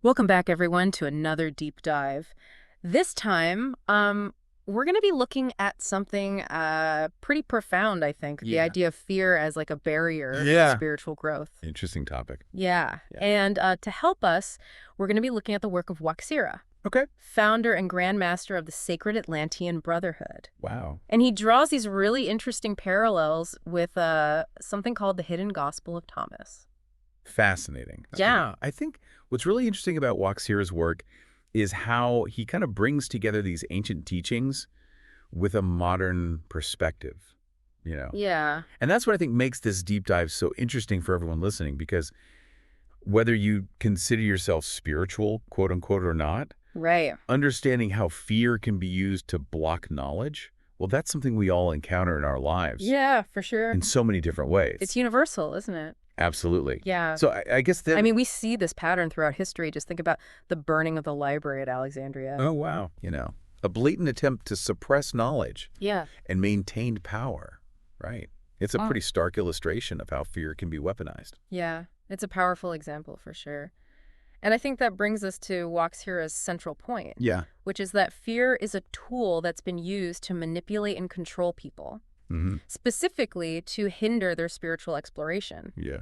Welcome back, everyone, to another deep dive. This time, we're going to be looking at something pretty profound, I think. The Yeah. idea of fear as like a barrier to Yeah. spiritual growth. Interesting topic. Yeah. Yeah. And to help us, we're going to be looking at the work of Waxira, Okay. founder and Grand Master of the Sacred Atlantean Brotherhood. Wow. And he draws these really interesting parallels with something called the Hidden Gospel of Thomas. Fascinating. Yeah. I think what's really interesting about Waxira's work is how he kind of brings together these ancient teachings with a modern perspective. Yeah. And that's what I think makes this deep dive so interesting for everyone listening, because whether you consider yourself spiritual, quote unquote, or not, Right. understanding how fear can be used to block knowledge, well, that's something we all encounter in our lives Yeah, for sure. in so many different ways. It's universal, isn't it? Absolutely. Yeah. So I guess I then. mean, we see this pattern throughout history. Just think about the burning of the library at Alexandria. Oh, wow. A blatant attempt to suppress knowledge Yeah. and maintain power, right? It's a Oh. pretty stark illustration of how fear can be weaponized. Yeah. It's a powerful example for sure. And I think that brings us to Waxhira's central point, Yeah. which is that fear is a tool that's been used to manipulate and control people, specifically to hinder their spiritual exploration. Yeah.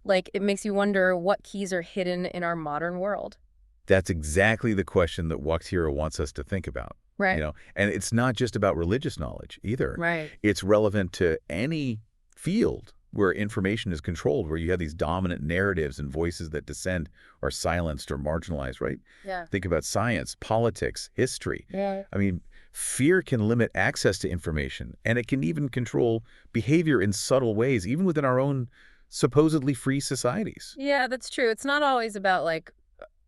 Like, it makes you wonder what keys are hidden in our modern world. That's exactly the question that Waxhira wants us to think about. Right. And it's not just about religious knowledge either. Right. It's relevant to any field where information is controlled, where you have these dominant narratives and voices that dissent are silenced or marginalized, right? Yeah. Think about science, politics, history. Yeah. I mean, fear can limit access to information, and it can even control behavior in subtle ways, even within our own supposedly free societies. Yeah, that's true. It's not always about like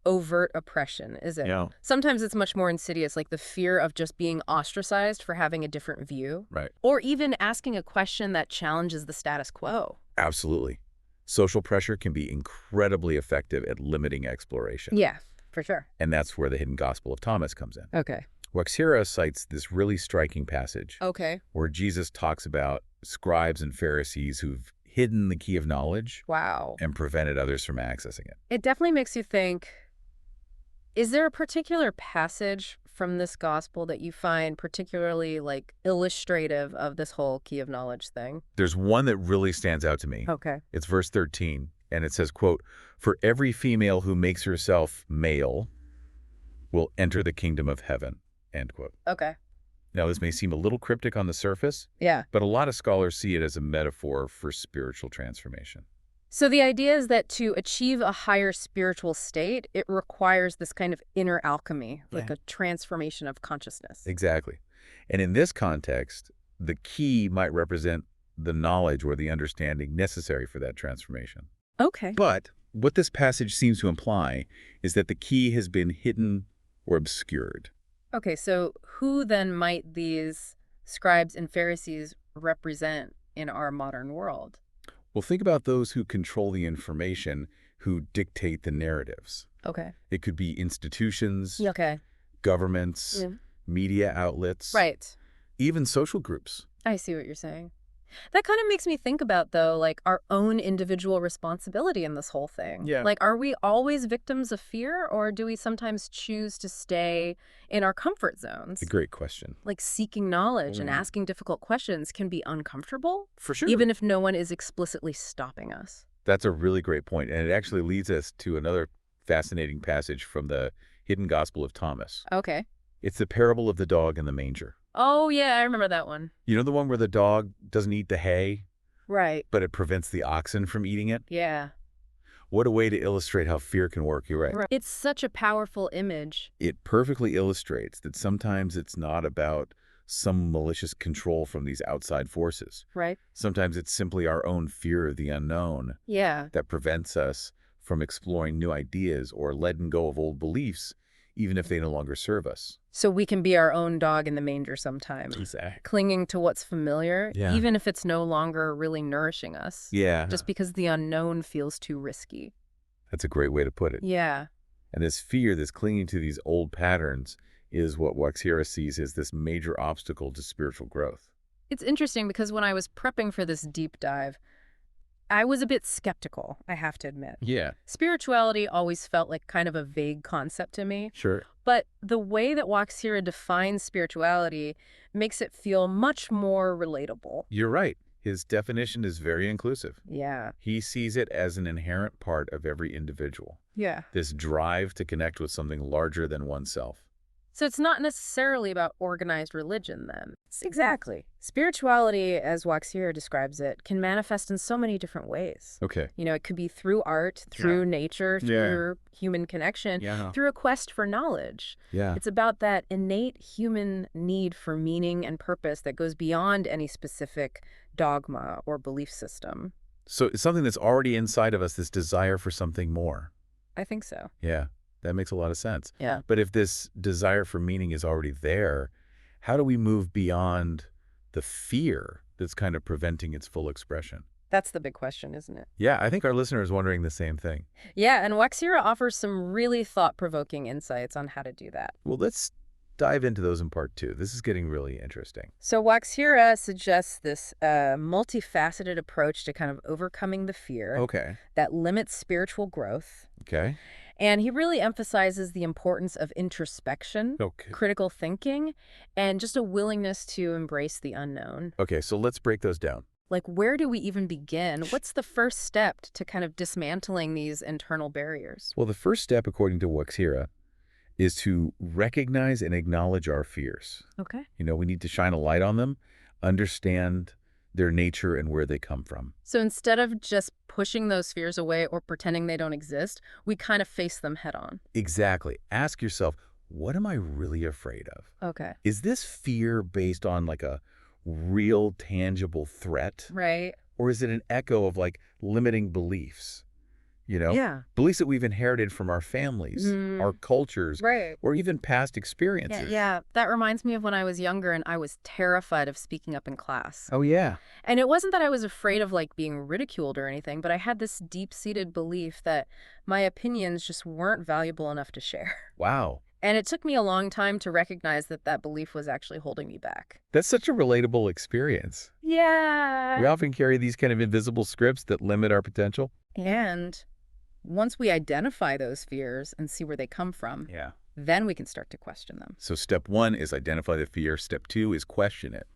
overt oppression, is it? Yeah. Sometimes it's much more insidious, like the fear of just being ostracized for having a different view, Right. or even asking a question that challenges the status quo. Absolutely. Social pressure can be incredibly effective at limiting exploration. Yeah, for sure. And that's where the Hidden Gospel of Thomas comes in. Okay. Waxhira cites this really striking passage Okay. where Jesus talks about scribes and Pharisees who've hidden the key of knowledge Wow. and prevented others from accessing it. It definitely makes you think, is there a particular passage from this gospel that you find particularly like illustrative of this whole key of knowledge thing? There's one that really stands out to me. Okay. It's verse 13, and it says, quote, "For every female who makes herself male will enter the kingdom of heaven," end quote. Okay. Now, this may seem a little cryptic on the surface, Yeah. but a lot of scholars see it as a metaphor for spiritual transformation. So the idea is that to achieve a higher spiritual state, it requires this kind of inner alchemy, like Yeah. a transformation of consciousness. Exactly. And in this context, the key might represent the knowledge or the understanding necessary for that transformation. Okay. But what this passage seems to imply is that the key has been hidden or obscured. Okay, so who then might these scribes and Pharisees represent in our modern world? Well, think about those who control the information, who dictate the narratives. Okay. It could be institutions, Okay. governments, Yeah. media outlets, Right. even social groups. I see what you're saying. That kind of makes me think about, though, like our own individual responsibility in this whole thing. Yeah. Like, are we always victims of fear, or do we sometimes choose to stay in our comfort zones? A great question. Like seeking knowledge and Mm. asking difficult questions can be uncomfortable, For sure. even if no one is explicitly stopping us. That's a really great point, and it actually leads us to another fascinating passage from the Hidden Gospel of Thomas. Okay. It's the parable of the dog and the manger. Oh, yeah, I remember that one. You know the one where the dog doesn't eat the hay, Right. but it prevents the oxen from eating it? Yeah. What a way to illustrate how fear can work, you're right. Right. It's such a powerful image. It perfectly illustrates that sometimes it's not about some malicious control from these outside forces. Right? Sometimes it's simply our own fear of the unknown Yeah. that prevents us from exploring new ideas or letting go of old beliefs, even if they no longer serve us. So we can be our own dog in the manger sometimes, Exactly. clinging to what's familiar, Yeah. even if it's no longer really nourishing us, Yeah, just because the unknown feels too risky. that's a great way to put it. Yeah. And this fear, this clinging to these old patterns, is what Waxhira sees as this major obstacle to spiritual growth. It's interesting because when I was prepping for this deep dive, I was a bit skeptical, I have to admit. Yeah, Spirituality always felt like kind of a vague concept to me. sure. But the way that Waxira defines spirituality makes it feel much more relatable. You're right. His definition is very inclusive. Yeah. He sees it as an inherent part of every individual, Yeah. this drive to connect with something larger than oneself. So it's not necessarily about organized religion, then. Exactly. Spirituality, as Waxira describes it, can manifest in so many different ways. Okay. It could be through art, through nature, through human connection, Yeah. through a quest for knowledge. Yeah. It's about that innate human need for meaning and purpose that goes beyond any specific dogma or belief system. So it's something that's already inside of us, this desire for something more. I think so. Yeah, that makes a lot of sense. Yeah. But if this desire for meaning is already there, how do we move beyond the fear that's kind of preventing its full expression? That's the big question, isn't it? Yeah, I think our listener is wondering the same thing. Yeah, and Waxira offers some really thought-provoking insights on how to do that. Well, let's dive into those in part 2. This is getting really interesting. So Waxira suggests this multifaceted approach to kind of overcoming the fear Okay. that limits spiritual growth. Okay. And he really emphasizes the importance of introspection, Okay. critical thinking, and just a willingness to embrace the unknown. Okay, so let's break those down. Like, where do we even begin? What's the first step to kind of dismantling these internal barriers? Well, the first step, according to Waxira, is to recognize and acknowledge our fears. Okay. We need to shine a light on them, understand their nature and where they come from. So instead of just pushing those fears away or pretending they don't exist, we kind of face them head on. Exactly. Ask yourself, what am I really afraid of? Okay. Is this fear based on like a real tangible threat? Right. Or is it an echo of like limiting beliefs? Yeah. Beliefs that we've inherited from our families, our cultures, Right. or even past experiences. Yeah. That reminds me of when I was younger and I was terrified of speaking up in class. Oh, yeah. And it wasn't that I was afraid of like being ridiculed or anything, but I had this deep-seated belief that my opinions just weren't valuable enough to share. Wow. And it took me a long time to recognize that that belief was actually holding me back. That's such a relatable experience. Yeah. We often carry these kind of invisible scripts that limit our potential. And once we identify those fears and see where they come from, Yeah. then we can start to question them. So step 1 is identify the fear. Step 2 is question it.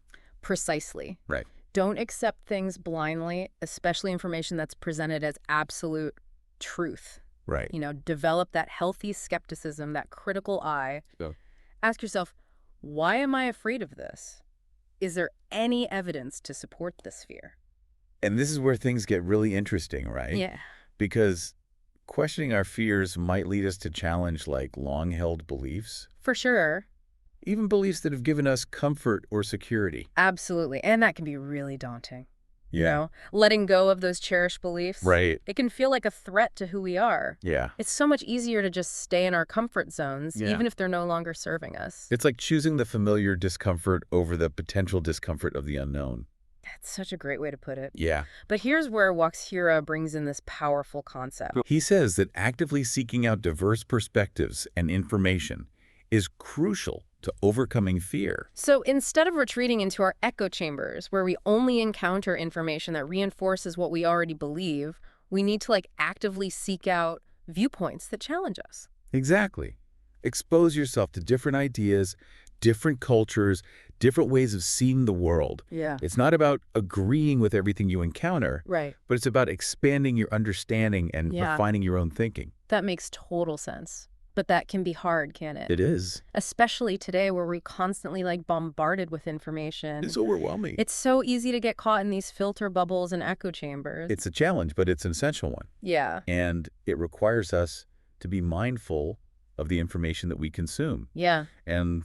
Precisely. Right. Don't accept things blindly, especially information that's presented as absolute truth. Right. Develop that healthy skepticism, that critical eye. So- Ask yourself, why am I afraid of this? Is there any evidence to support this fear? And this is where things get really interesting, right? Yeah. Because questioning our fears might lead us to challenge like long-held beliefs, For sure. even beliefs that have given us comfort or security. Absolutely. And that can be really daunting. Letting go of those cherished beliefs. Right. It can feel like a threat to who we are. Yeah. It's so much easier to just stay in our comfort zones, Yeah. even if they're no longer serving us. It's like choosing the familiar discomfort over the potential discomfort of the unknown. That's such a great way to put it. Yeah. But here's where Waxira brings in this powerful concept. He says that actively seeking out diverse perspectives and information is crucial to overcoming fear. So instead of retreating into our echo chambers, where we only encounter information that reinforces what we already believe, we need to actively seek out viewpoints that challenge us. Exactly. Expose yourself to different ideas, different cultures, different ways of seeing the world. Yeah. It's not about agreeing with everything you encounter, Right. but it's about expanding your understanding and Yeah. refining your own thinking. That makes total sense. But that can be hard, can it? It is. Especially today where we're constantly bombarded with information. It's overwhelming. It's so easy to get caught in these filter bubbles and echo chambers. It's a challenge, but it's an essential one. Yeah. And it requires us to be mindful of the information that we consume Yeah. and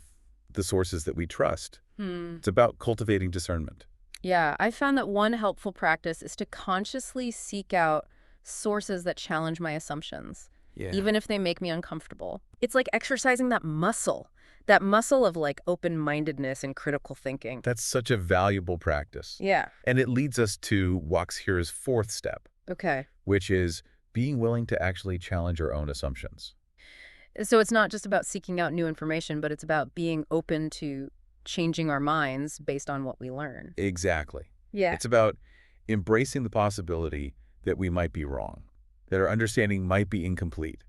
the sources that we trust. Hmm. It's about cultivating discernment. Yeah. I found that one helpful practice is to consciously seek out sources that challenge my assumptions. Yeah. Even if they make me uncomfortable. It's like exercising that muscle of open-mindedness and critical thinking. That's such a valuable practice. Yeah. And it leads us to Waxhira's 4th step, Okay. which is being willing to actually challenge our own assumptions. So it's not just about seeking out new information, but it's about being open to changing our minds based on what we learn. Exactly. Yeah. It's about embracing the possibility that we might be wrong, that our understanding might be incomplete.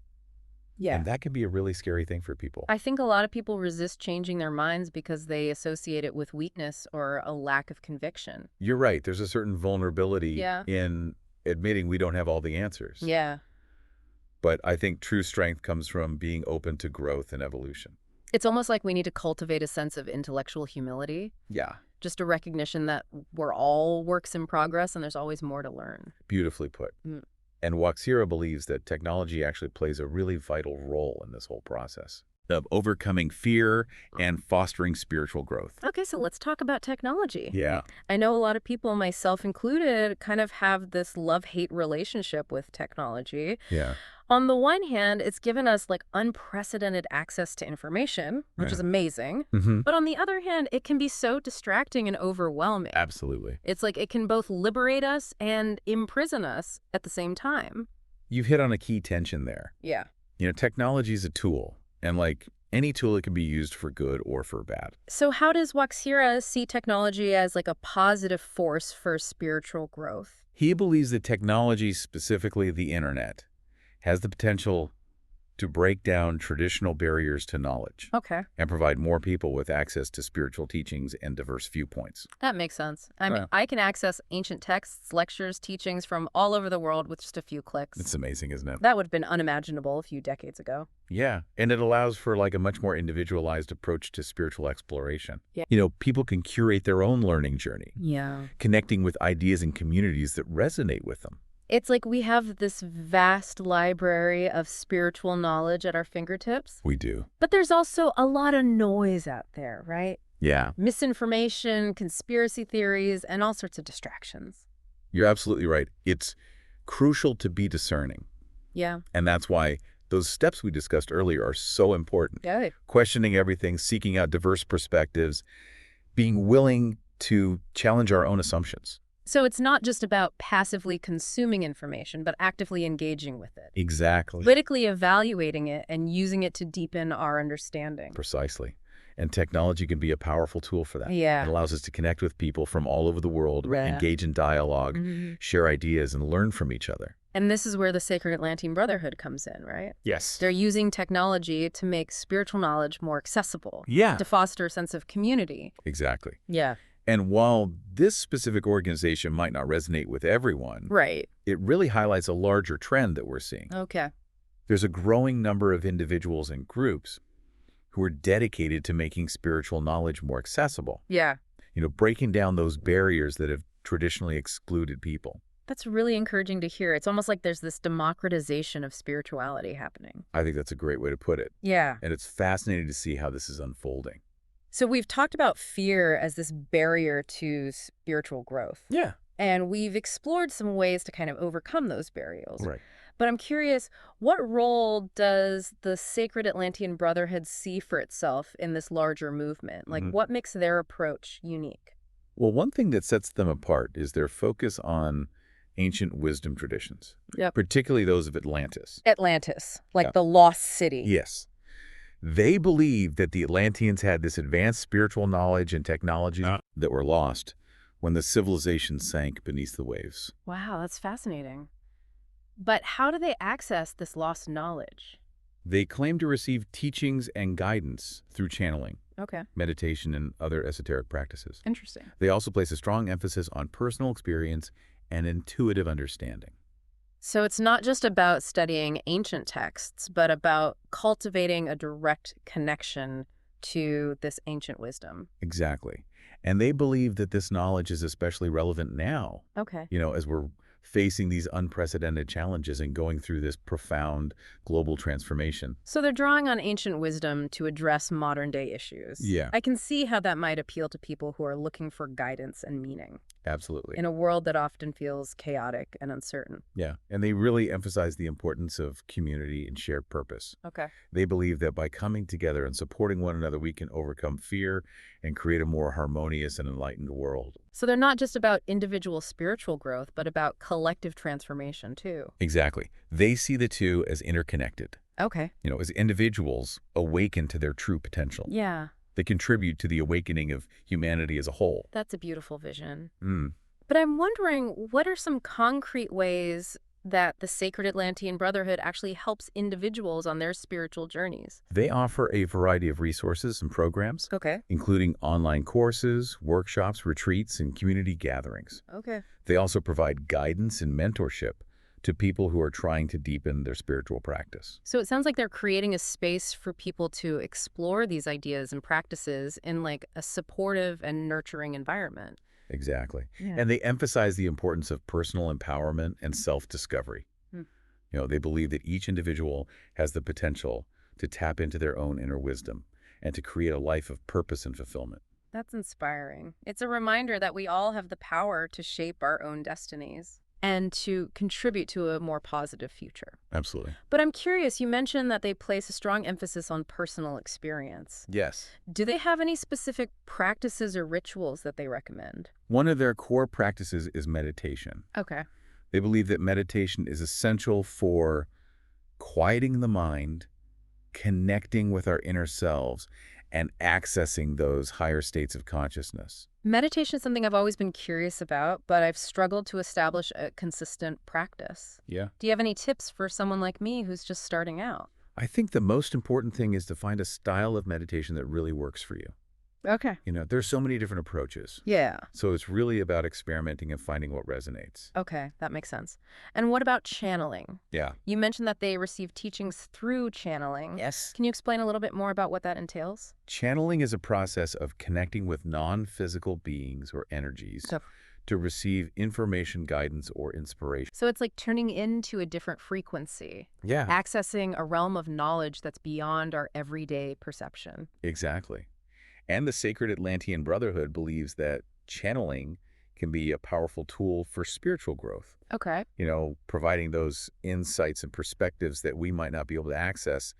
Yeah. And that can be a really scary thing for people. I think a lot of people resist changing their minds because they associate it with weakness or a lack of conviction. You're right. There's a certain vulnerability Yeah. in admitting we don't have all the answers. Yeah. But I think true strength comes from being open to growth and evolution. It's almost like we need to cultivate a sense of intellectual humility, Yeah, just a recognition that we're all works in progress and there's always more to learn. beautifully put. Mm. And Waxira believes that technology actually plays a really vital role in this whole process of overcoming fear and fostering spiritual growth. Okay, so let's talk about technology. Yeah. I know a lot of people, myself included, kind of have this love-hate relationship with technology. Yeah. On the one hand, it's given us like unprecedented access to information, which is amazing. Mm-hmm. But on the other hand, it can be so distracting and overwhelming. Absolutely. It's like it can both liberate us and imprison us at the same time. You've hit on a key tension there. Yeah. Technology is a tool, and like any tool, it can be used for good or for bad. So how does Waxira see technology as like a positive force for spiritual growth? He believes that technology, specifically the internet, has the potential to break down traditional barriers to knowledge Okay. and provide more people with access to spiritual teachings and diverse viewpoints. That makes sense. I mean, Yeah. I can access ancient texts, lectures, teachings from all over the world with just a few clicks. It's amazing, isn't it? That would have been unimaginable a few decades ago. Yeah, and it allows for like a much more individualized approach to spiritual exploration. Yeah. People can curate their own learning journey, Yeah. connecting with ideas and communities that resonate with them. It's like we have this vast library of spiritual knowledge at our fingertips, We do. but there's also a lot of noise out there, right? Yeah, Misinformation, conspiracy theories, and all sorts of distractions. you're absolutely right. It's crucial to be discerning, Yeah. and that's why those steps we discussed earlier are so important. Yeah. Questioning everything, seeking out diverse perspectives, being willing to challenge our own assumptions. So it's not just about passively consuming information, but actively engaging with it. Exactly. Critically evaluating it and using it to deepen our understanding. Precisely. And technology can be a powerful tool for that. Yeah. It allows us to connect with people from all over the world, Yeah. engage in dialogue, share ideas, and learn from each other. And this is where the Sacred Atlantean Brotherhood comes in, right? Yes. They're using technology to make spiritual knowledge more accessible, Yeah. to foster a sense of community. Exactly. Yeah. And while this specific organization might not resonate with everyone, Right. it really highlights a larger trend that we're seeing. Okay. There's a growing number of individuals and groups who are dedicated to making spiritual knowledge more accessible, Yeah. breaking down those barriers that have traditionally excluded people. That's really encouraging to hear. It's almost like there's this democratization of spirituality happening. I think that's a great way to put it. Yeah. And it's fascinating to see how this is unfolding. So we've talked about fear as this barrier to spiritual growth. Yeah. And we've explored some ways to kind of overcome those barriers. Right. But I'm curious, what role does the Sacred Atlantean Brotherhood see for itself in this larger movement? Like, what makes their approach unique? Well, one thing that sets them apart is their focus on ancient wisdom traditions, particularly those of Atlantis. Atlantis, like Yeah. the lost city. Yes. They believe that the Atlanteans had this advanced spiritual knowledge and technology that were lost when the civilization sank beneath the waves. Wow, that's fascinating. But how do they access this lost knowledge? They claim to receive teachings and guidance through channeling, Okay, meditation, and other esoteric practices. interesting. They also place a strong emphasis on personal experience and intuitive understanding. So it's not just about studying ancient texts, but about cultivating a direct connection to this ancient wisdom. Exactly. And they believe that this knowledge is especially relevant now, Okay. as we're facing these unprecedented challenges and going through this profound global transformation. So they're drawing on ancient wisdom to address modern-day issues. Yeah. I can see how that might appeal to people who are looking for guidance and meaning Absolutely. in a world that often feels chaotic and uncertain. Yeah. And they really emphasize the importance of community and shared purpose. Okay. They believe that by coming together and supporting one another, we can overcome fear and create a more harmonious and enlightened world. So they're not just about individual spiritual growth, but about collective transformation, too. Exactly. They see the two as interconnected. Okay. As individuals awaken to their true potential. Yeah, They contribute to the awakening of humanity as a whole. that's a beautiful vision. But I'm wondering, what are some concrete ways that the Sacred Atlantean Brotherhood actually helps individuals on their spiritual journeys? They offer a variety of resources and programs, Okay. including online courses, workshops, retreats, and community gatherings. Okay. They also provide guidance and mentorship to people who are trying to deepen their spiritual practice. So it sounds like they're creating a space for people to explore these ideas and practices in like a supportive and nurturing environment. Exactly. Yeah. And they emphasize the importance of personal empowerment and self-discovery. Hmm. They believe that each individual has the potential to tap into their own inner wisdom and to create a life of purpose and fulfillment. That's inspiring. It's a reminder that we all have the power to shape our own destinies and to contribute to a more positive future. Absolutely. But I'm curious, you mentioned that they place a strong emphasis on personal experience. Yes. Do they have any specific practices or rituals that they recommend? One of their core practices is meditation. Okay. They believe that meditation is essential for quieting the mind, connecting with our inner selves, and accessing those higher states of consciousness. Meditation is something I've always been curious about, but I've struggled to establish a consistent practice. Yeah. Do you have any tips for someone like me who's just starting out? I think the most important thing is to find a style of meditation that really works for you. Okay. There's so many different approaches. Yeah. So it's really about experimenting and finding what resonates. Okay, that makes sense. And what about channeling? Yeah. You mentioned that they receive teachings through channeling. Yes. Can you explain a little bit more about what that entails? Channeling is a process of connecting with non-physical beings or energies to receive information, guidance, or inspiration. So it's like turning into a different frequency, Yeah. accessing a realm of knowledge that's beyond our everyday perception. Exactly. And the Sacred Atlantean Brotherhood believes that channeling can be a powerful tool for spiritual growth. Okay. Providing those insights and perspectives that we might not be able to access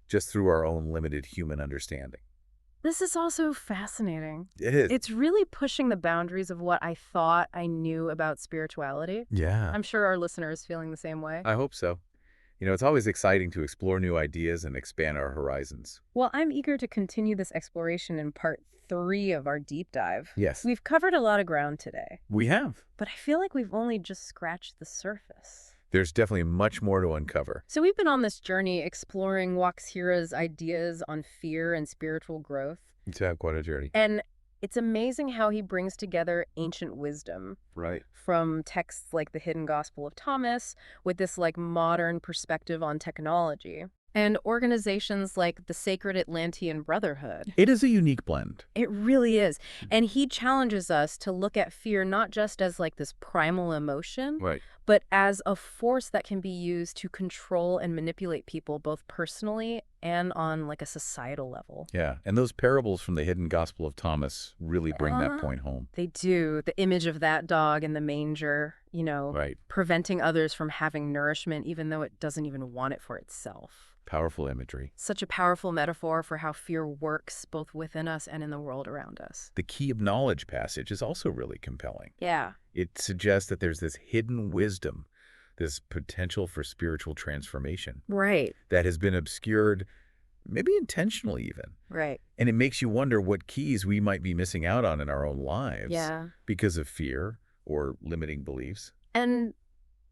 just through our own limited human understanding. This is also fascinating. It is. It's really pushing the boundaries of what I thought I knew about spirituality. Yeah. I'm sure our listeners feeling the same way. I hope so. It's always exciting to explore new ideas and expand our horizons. Well, I'm eager to continue this exploration in part 3 of our deep dive. Yes. We've covered a lot of ground today, We have. but I feel like we've only just scratched the surface. There's definitely much more to uncover. So we've been on this journey exploring Waxhira's ideas on fear and spiritual growth. It's quite a journey. And it's amazing how he brings together ancient wisdom Right. from texts like the Hidden Gospel of Thomas with this like modern perspective on technology. And organizations like the Sacred Atlantean Brotherhood. It is a unique blend. It really is. And he challenges us to look at fear not just as like this primal emotion, Right. but as a force that can be used to control and manipulate people both personally and on like a societal level. Yeah. And those parables from the Hidden Gospel of Thomas really bring that point home. They do. The image of that dog in the manger, Right. preventing others from having nourishment even though it doesn't even want it for itself. Powerful imagery. Such a powerful metaphor for how fear works both within us and in the world around us. The Key of Knowledge passage is also really compelling. Yeah. It suggests that there's this hidden wisdom, this potential for spiritual transformation Right. that has been obscured, maybe intentionally even. Right. And it makes you wonder what keys we might be missing out on in our own lives because of fear or limiting beliefs. And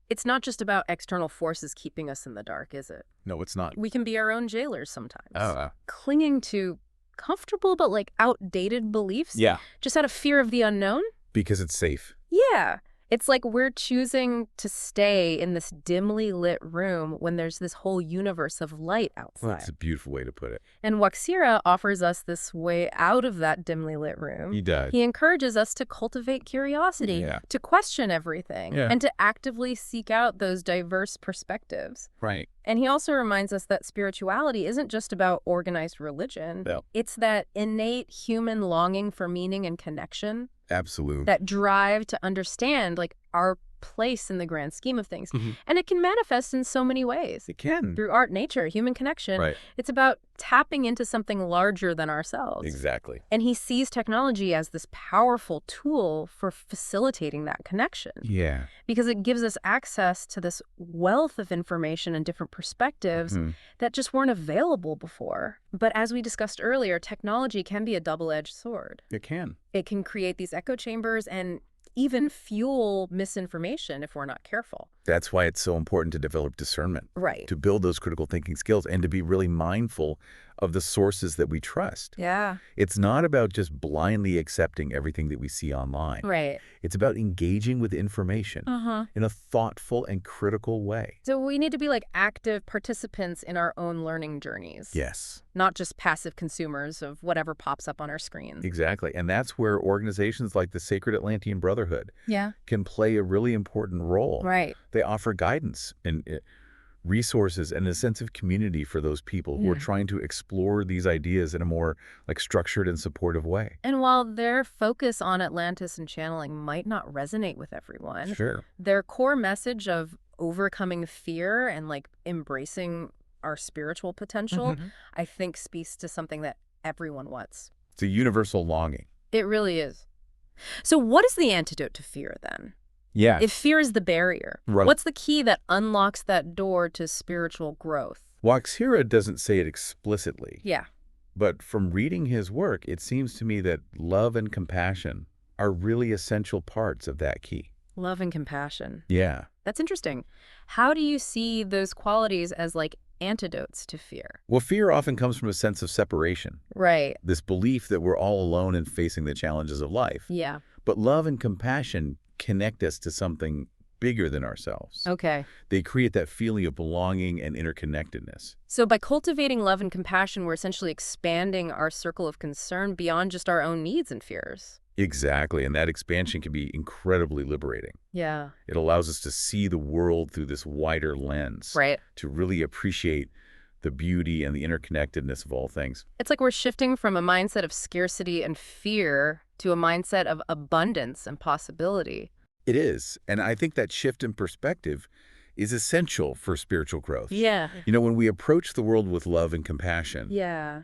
it's not just about external forces keeping us in the dark, is it? No, it's not. We can be our own jailers sometimes. Oh, clinging to comfortable but like outdated beliefs. yeah. Just out of fear of the unknown. Because it's safe. Yeah. It's like we're choosing to stay in this dimly lit room when there's this whole universe of light outside. Well, that's a beautiful way to put it. And Waxira offers us this way out of that dimly lit room. He does. He encourages us to cultivate curiosity, Yeah. to question everything, Yeah. and to actively seek out those diverse perspectives. Right. And he also reminds us that spirituality isn't just about organized religion. No. It's that innate human longing for meaning and connection, Absolutely. that drive to understand like our place in the grand scheme of things. And it can manifest in so many ways. It can. Through art, nature, human connection. Right. It's about tapping into something larger than ourselves. Exactly. And he sees technology as this powerful tool for facilitating that connection. Yeah. Because it gives us access to this wealth of information and different perspectives that just weren't available before. But as we discussed earlier, technology can be a double-edged sword. It can. It can create these echo chambers and even fuel misinformation if we're not careful. That's why it's so important to develop discernment, Right. to build those critical thinking skills, and to be really mindful of the sources that we trust. Yeah. It's not about just blindly accepting everything that we see online. Right. It's about engaging with information Uh-huh. in a thoughtful and critical way. So we need to be like active participants in our own learning journeys, Yes, not just passive consumers of whatever pops up on our screen. exactly. And that's where organizations like the Sacred Atlantean Brotherhood Yeah. can play a really important role. Right. They offer guidance and resources and a sense of community for those people who are trying to explore these ideas in a more structured and supportive way. And while their focus on Atlantis and channeling might not resonate with everyone, Sure. their core message of overcoming fear and like embracing our spiritual potential, I think speaks to something that everyone wants. It's a universal longing. It really is. So what is the antidote to fear then? Yeah. If fear is the barrier, Right. what's the key that unlocks that door to spiritual growth? Waxhira doesn't say it explicitly, Yeah. but from reading his work, it seems to me that love and compassion are really essential parts of that key. Love and compassion. Yeah. That's interesting. How do you see those qualities as like antidotes to fear? Well, fear often comes from a sense of separation, Right. this belief that we're all alone in facing the challenges of life. Yeah. But love and compassion connect us to something bigger than ourselves. Okay. They create that feeling of belonging and interconnectedness. So by cultivating love and compassion, we're essentially expanding our circle of concern beyond just our own needs and fears. Exactly, and that expansion can be incredibly liberating. Yeah. It allows us to see the world through this wider lens, Right. to really appreciate the beauty and the interconnectedness of all things. It's like we're shifting from a mindset of scarcity and fear to a mindset of abundance and possibility. It is, and I think that shift in perspective is essential for spiritual growth. Yeah. You know, when we approach the world with love and compassion, Yeah.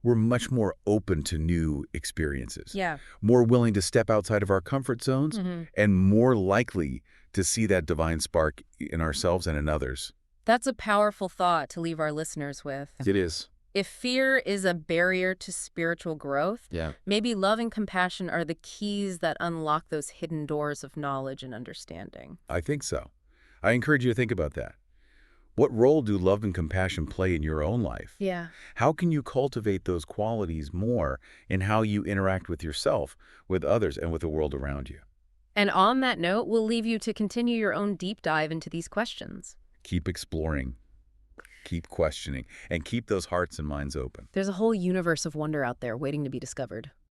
we're much more open to new experiences, Yeah. more willing to step outside of our comfort zones, and more likely to see that divine spark in ourselves and in others. That's a powerful thought to leave our listeners with. It is. If fear is a barrier to spiritual growth, Yeah. maybe love and compassion are the keys that unlock those hidden doors of knowledge and understanding. I think so. I encourage you to think about that. What role do love and compassion play in your own life? Yeah. How can you cultivate those qualities more in how you interact with yourself, with others, and with the world around you? And on that note, we'll leave you to continue your own deep dive into these questions. Keep exploring, keep questioning, and keep those hearts and minds open. There's a whole universe of wonder out there waiting to be discovered.